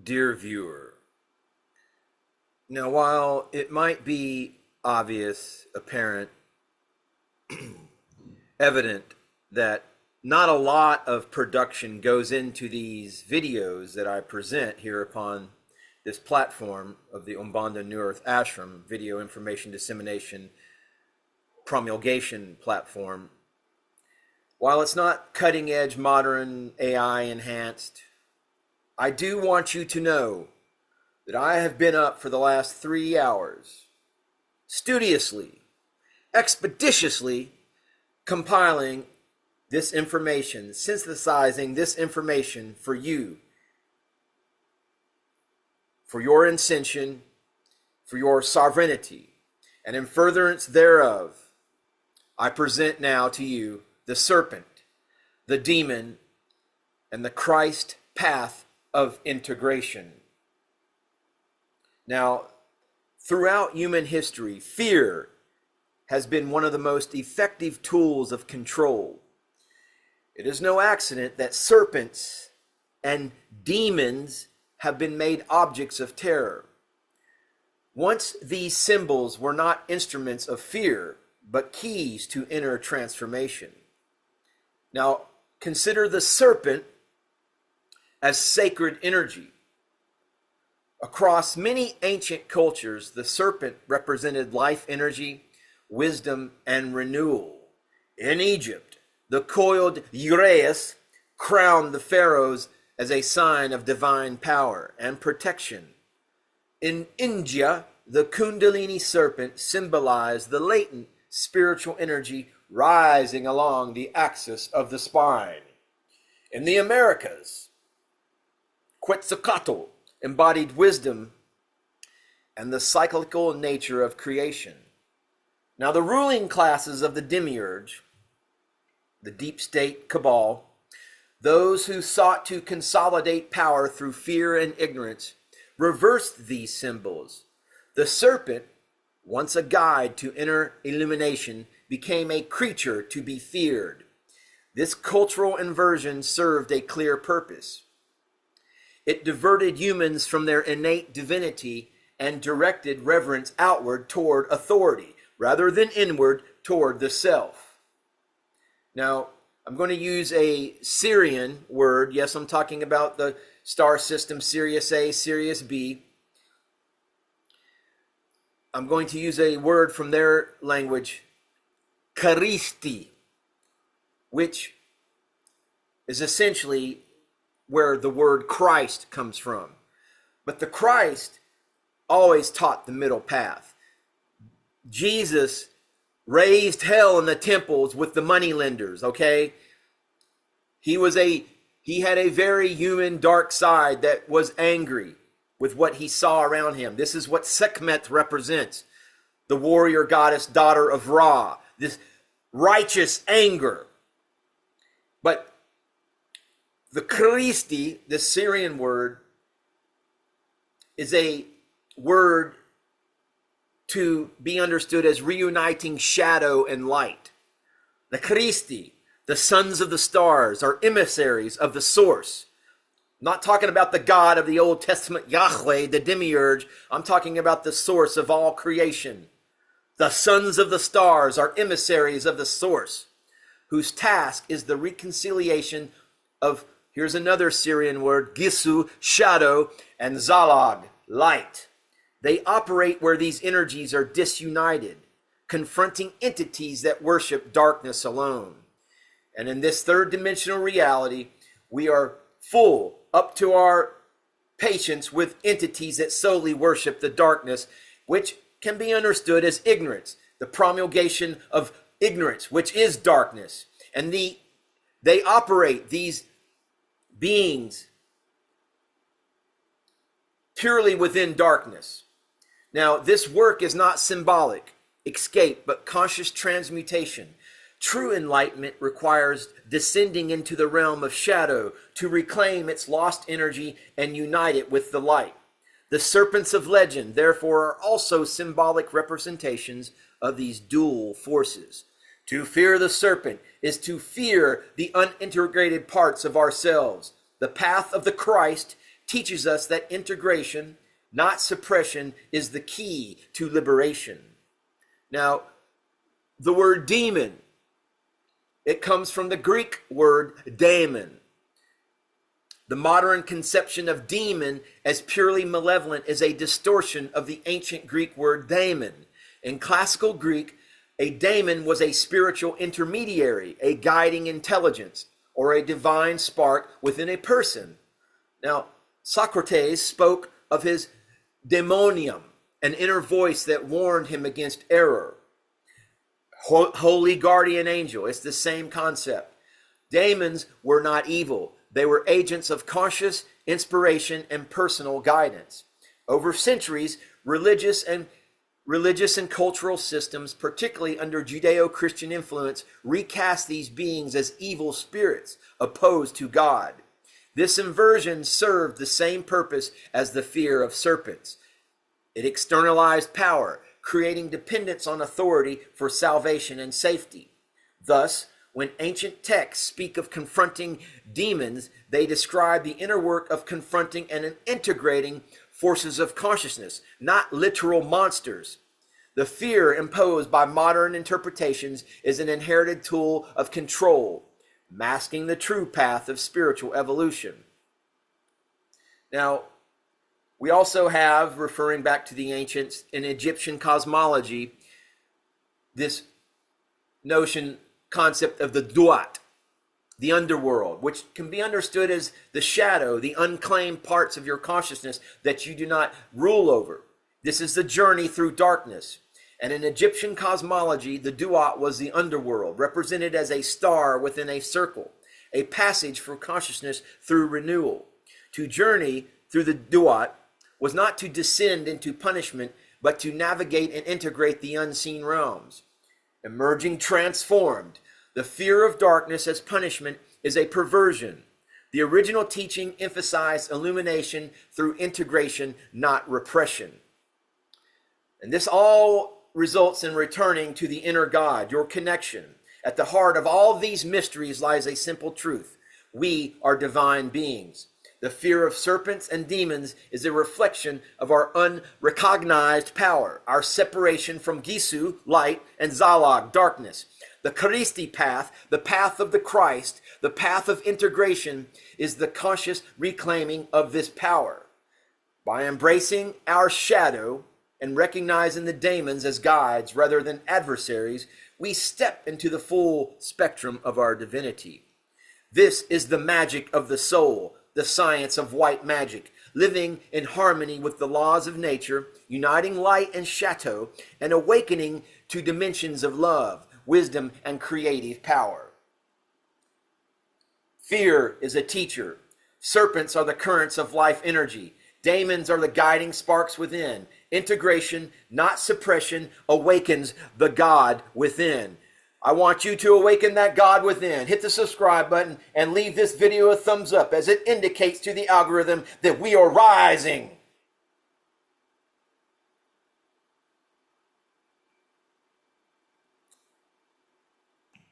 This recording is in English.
Dear viewer, now while it might be obvious, apparent, evident that not a lot of production goes into these videos that I present here upon this platform of the Umbanda New Earth Ashram Video Information Dissemination Promulgation Platform, while it's not cutting edge, modern, AI enhanced, I do want you to know that I have been up for the last 3 hours, studiously, expeditiously compiling this information, synthesizing this information for you, for your ascension, for your sovereignty, and in furtherance thereof, I present now to you the serpent, the demon, and the Christ path of integration. Now, throughout human history, fear has been one of the most effective tools of control. It is no accident that serpents and demons have been made objects of terror. Once these symbols were not instruments of fear, but keys to inner transformation. Now, consider the serpent as sacred energy. Across many ancient cultures, the serpent represented life energy, wisdom, and renewal. In Egypt, the coiled uraeus crowned the pharaohs as a sign of divine power and protection. In India, the Kundalini serpent symbolized the latent spiritual energy rising along the axis of the spine. In the Americas, Quetzalcoatl embodied wisdom and the cyclical nature of creation. Now, the ruling classes of the demiurge, the deep state cabal, those who sought to consolidate power through fear and ignorance, reversed these symbols. The serpent, once a guide to inner illumination, became a creature to be feared. This cultural inversion served a clear purpose. It diverted humans from their innate divinity and directed reverence outward toward authority, rather than inward toward the self. Now, I'm going to use a Sirian word. Yes, I'm talking about the star system, Sirius A, Sirius B. I'm going to use a word from their language, Kirišti, which is essentially where the word Christ comes from. But the Christ always taught the middle path. Jesus raised hell in the temples with the moneylenders, okay? He had a very human dark side that was angry with what he saw around him. This is what Sekhmet represents, the warrior goddess, daughter of Ra, this righteous anger. But the Kirišti, the Sirian word, is a word to be understood as reuniting shadow and light. The Kirišti, the sons of the stars, are emissaries of the source. I'm not talking about the God of the Old Testament, Yahweh, the demiurge. I'm talking about the source of all creation. The sons of the stars are emissaries of the source, whose task is the reconciliation of, here's another Sirian word, Gissu, shadow, and Zalag, light. They operate where these energies are disunited, confronting entities that worship darkness alone. And in this third dimensional reality, we are full up to our patience with entities that solely worship the darkness, which can be understood as ignorance, the promulgation of ignorance, which is darkness. And they operate, these beings, purely within darkness. Now, this work is not symbolic escape, but conscious transmutation. True enlightenment requires descending into the realm of shadow to reclaim its lost energy and unite it with the light. The serpents of legend, therefore, are also symbolic representations of these dual forces. To fear the serpent is to fear the unintegrated parts of ourselves. The path of the Christ teaches us that integration, not suppression, is the key to liberation. Now, the word demon, it comes from the Greek word daemon. The modern conception of demon as purely malevolent is a distortion of the ancient Greek word daemon. In classical Greek, a daemon was a spiritual intermediary, a guiding intelligence, or a divine spark within a person. Now, Socrates spoke of his daemonium, an inner voice that warned him against error. Holy guardian angel, it's the same concept. Daemons were not evil. They were agents of conscious inspiration and personal guidance. Over centuries, religious and cultural systems, particularly under Judeo-Christian influence, recast these beings as evil spirits opposed to God. This inversion served the same purpose as the fear of serpents. It externalized power, creating dependence on authority for salvation and safety. Thus, when ancient texts speak of confronting demons, they describe the inner work of confronting and integrating forces of consciousness, not literal monsters. The fear imposed by modern interpretations is an inherited tool of control, masking the true path of spiritual evolution. Now, we also have, referring back to the ancients, in Egyptian cosmology, this concept of the Duat, the underworld, which can be understood as the shadow, the unclaimed parts of your consciousness that you do not rule over. This is the journey through darkness. And in Egyptian cosmology, the Duat was the underworld, represented as a star within a circle, a passage for consciousness through renewal. To journey through the Duat was not to descend into punishment, but to navigate and integrate the unseen realms. Emerging transformed, the fear of darkness as punishment is a perversion. The original teaching emphasized illumination through integration, not repression. And this all results in returning to the inner God, your connection. At the heart of all these mysteries lies a simple truth. We are divine beings. The fear of serpents and demons is a reflection of our unrecognized power, our separation from Gissu, light, and Zalag, darkness. The Kirišti path, the path of the Christ, the path of integration, is the conscious reclaiming of this power. By embracing our shadow and recognizing the daemons as guides rather than adversaries, we step into the full spectrum of our divinity. This is the magic of the soul, the science of white magic, living in harmony with the laws of nature, uniting light and shadow, and awakening to dimensions of love, wisdom, and creative power. Fear is a teacher. Serpents are the currents of life energy. Daemons are the guiding sparks within. Integration, not suppression, awakens the God within. I want you to awaken that God within. Hit the subscribe button and leave this video a thumbs up as it indicates to the algorithm that we are rising.